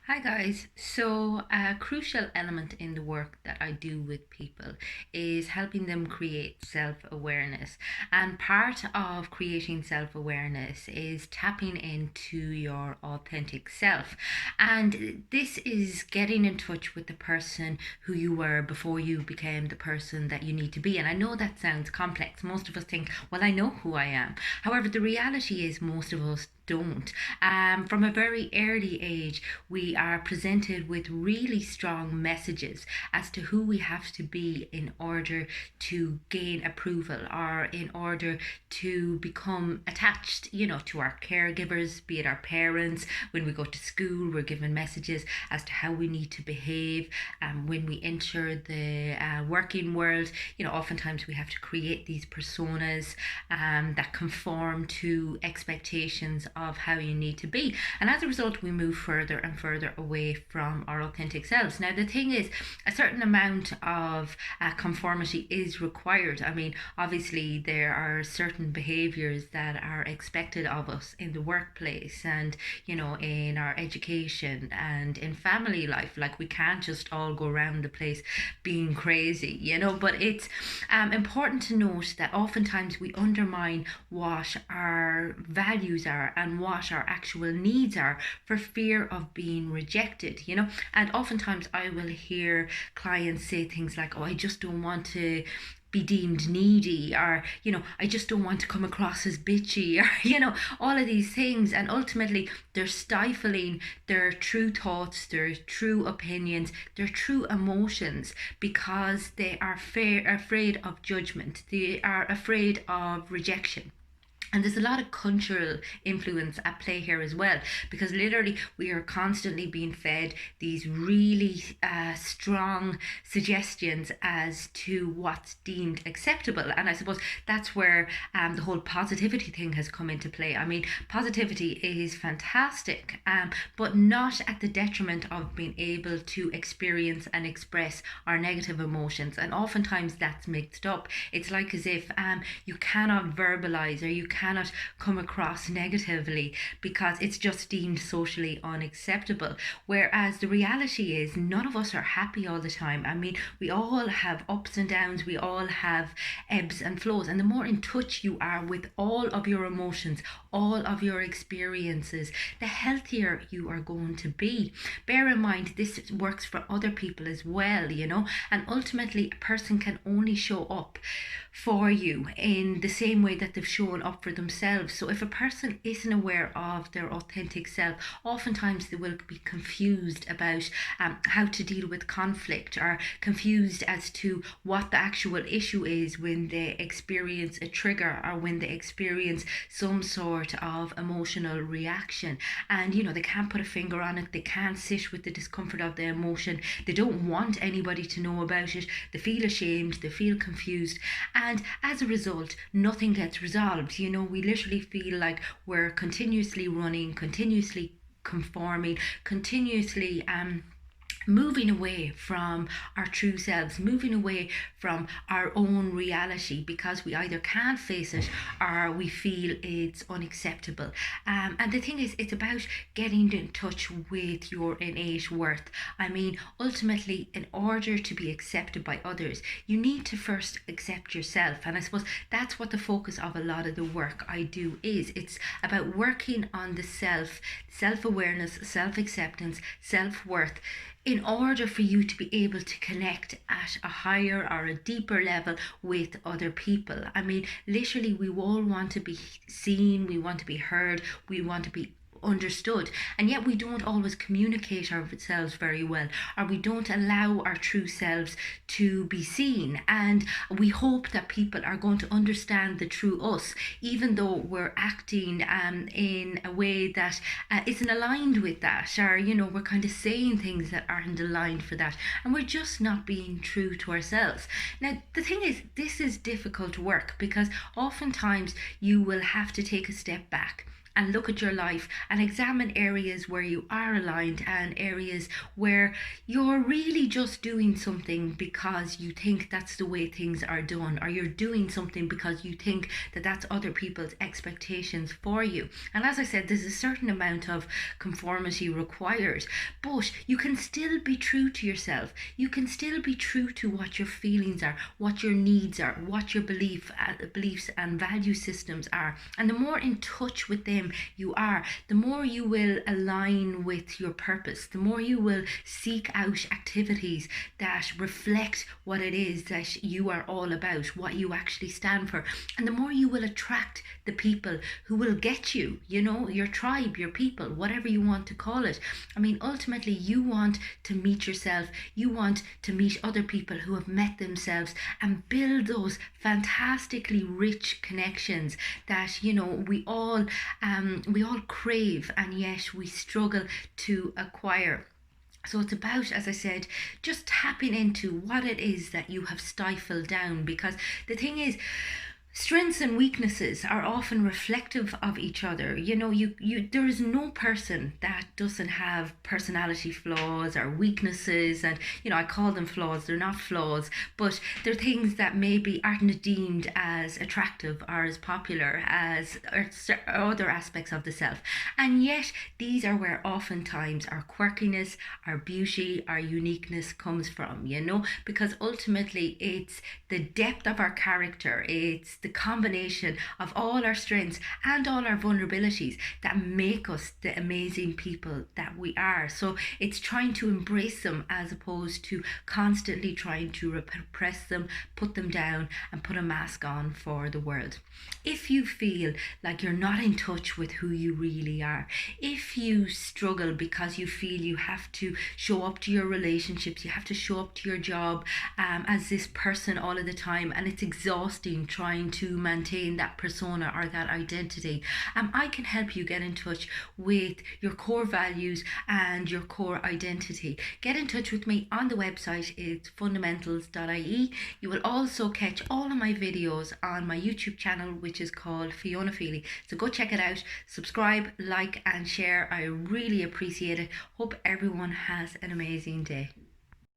Hi guys. So, a crucial element in the work that I do with people is helping them create self awareness. And part of creating self awareness is tapping into your authentic self. And this is getting in touch with the person who you were before you became the person that you need to be. And I know that sounds complex. Most of us think, well, I know who I am. However, the reality is most of us don't. From a very early age, we are presented with really strong messages as to who we have to be in order to gain approval or in order to become attached, to our caregivers, be it our parents. When we go to school, we're given messages as to how we need to behave. When we enter the working world, oftentimes we have to create these personas that conform to expectations of how you need to be. And as a result, we move further and further away from our authentic selves. Now, the thing is, a certain amount of conformity is required. I mean, obviously, there are certain behaviors that are expected of us in the workplace and, in our education and in family life. Like, we can't just all go around the place being crazy, but it's important to note that oftentimes we undermine what our values are and what our actual needs are for fear of being rejected, And oftentimes I will hear clients say things like, oh, I just don't want to be deemed needy, or I just don't want to come across as bitchy, or all of these things. And ultimately they're stifling their true thoughts, their true opinions, their true emotions, because they are afraid of judgment, they are afraid of rejection. And there's a lot of cultural influence at play here as well, because literally we are constantly being fed these really strong suggestions as to what's deemed acceptable. And I suppose that's where the whole positivity thing has come into play. I mean, positivity is fantastic, but not at the detriment of being able to experience and express our negative emotions. And oftentimes that's mixed up. It's like as if you cannot verbalize, or you cannot come across negatively because it's just deemed socially unacceptable. Whereas the reality is, none of us are happy all the time. I mean, we all have ups and downs, we all have ebbs and flows. And the more in touch you are with all of your emotions, all of your experiences, the healthier you are going to be. Bear in mind, this works for other people as well, and ultimately, a person can only show up for you in the same way that they've shown up for themselves. So if a person isn't aware of their authentic self, oftentimes they will be confused about how to deal with conflict, or confused as to what the actual issue is when they experience a trigger, or when they experience some sort of emotional reaction. And they can't put a finger on it, they can't sit with the discomfort of the emotion, they don't want anybody to know about it, they feel ashamed, they feel confused, and as a result, nothing gets resolved. We literally feel like we're continuously running, continuously conforming, continuously moving away from our true selves, moving away from our own reality, because we either can't face it or we feel it's unacceptable. And the thing is, it's about getting in touch with your innate worth. I mean, ultimately, in order to be accepted by others, you need to first accept yourself. And I suppose that's what the focus of a lot of the work I do is. It's about working on the self awareness, self acceptance, self worth, in order for you to be able to connect at a higher or a deeper level with other people. I mean, literally, we all want to be seen, we want to be heard, we want to be understood, and yet we don't always communicate ourselves very well, or we don't allow our true selves to be seen. And we hope that people are going to understand the true us, even though we're acting in a way that isn't aligned with that, or we're kind of saying things that aren't aligned for that, and we're just not being true to ourselves. Now, the thing is, this is difficult work, because oftentimes you will have to take a step back and look at your life and examine areas where you are aligned and areas where you're really just doing something because you think that's the way things are done, or you're doing something because you think that that's other people's expectations for you. And as I said, there's a certain amount of conformity required, but you can still be true to yourself. You can still be true to what your feelings are, what your needs are, what your beliefs and value systems are. And the more in touch with them you are, the more you will align with your purpose, the more you will seek out activities that reflect what it is that you are all about, what you actually stand for. And the more you will attract the people who will get you, you know, your tribe, your people, whatever you want to call it. I mean, ultimately, you want to meet yourself. You want to meet other people who have met themselves and build those fantastically rich connections that, you know, we all crave, and yet we struggle to acquire. So it's about, as I said, just tapping into what it is that you have stifled down, because the thing is, strengths and weaknesses are often reflective of each other. You know, there is no person that doesn't have personality flaws or weaknesses, and you know, I call them flaws. They're not flaws, but they're things that maybe aren't deemed as attractive or as popular as other aspects of the self. And yet these are where oftentimes our quirkiness, our beauty, our uniqueness comes from, you know, because ultimately it's the depth of our character, it's the combination of all our strengths and all our vulnerabilities that make us the amazing people that we are. So it's trying to embrace them as opposed to constantly trying to repress them, put them down, and put a mask on for the world. If you feel like you're not in touch with who you really are, if you struggle because you feel you have to show up to your relationships, you have to show up to your job as this person all of the time, and it's exhausting trying to maintain that persona or that identity, I can help you get in touch with your core values and your core identity. Get in touch with me on the website. It's fundamentals.ie. You will also catch all of my videos on my YouTube channel, which is called Fiona Feely. So go check it out, subscribe, like and share. I really appreciate it. Hope everyone has an amazing day.